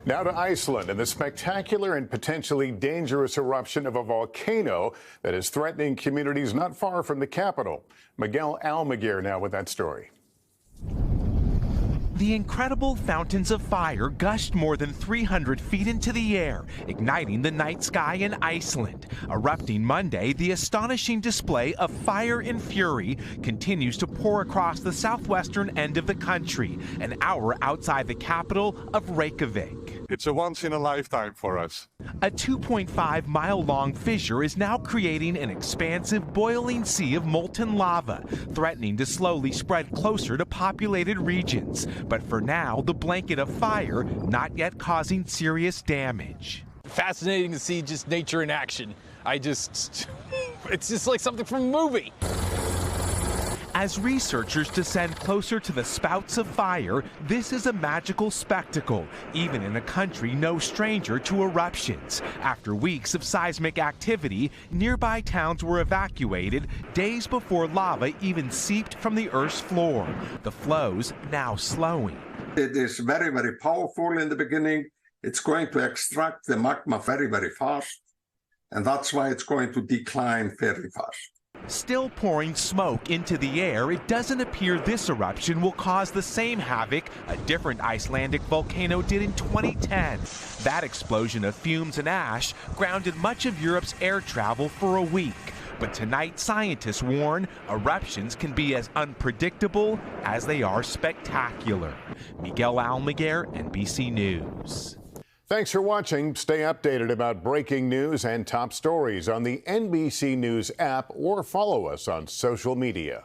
Now to Iceland and the spectacular and potentially dangerous eruption of a volcano that is threatening communities not far from the capital. Miguel Almaguer now with that story. The incredible fountains of fire gushed more than 300 feet into the air, igniting the night sky in Iceland. Erupting Monday, the astonishing display of fire and fury continues to pour across the southwestern end of the country, an hour outside the capital of Reykjavik. It's a once in a lifetime for us. A 2.5-mile-long fissure is now creating an expansive boiling sea of molten lava, threatening to slowly spread closer to populated regions. But for now, the blanket of fire not yet causing serious damage. Fascinating to see just nature in action. It's just like something from a movie. As researchers descend closer to the spouts of fire, this is a magical spectacle, even in a country no stranger to eruptions. After weeks of seismic activity, nearby towns were evacuated days before lava even seeped from the Earth's floor. The flows now slowing. It is very, very powerful in the beginning. It's going to extract the magma very, very fast, and that's why it's going to decline very fast. Still pouring smoke into the air, it doesn't appear this eruption will cause the same havoc a different Icelandic volcano did in 2010. That explosion of fumes and ash grounded much of Europe's air travel for a week. But tonight, scientists warn eruptions can be as unpredictable as they are spectacular. Miguel Almaguer, NBC News. Thanks for watching. Stay updated about breaking news and top stories on the NBC News app or follow us on social media.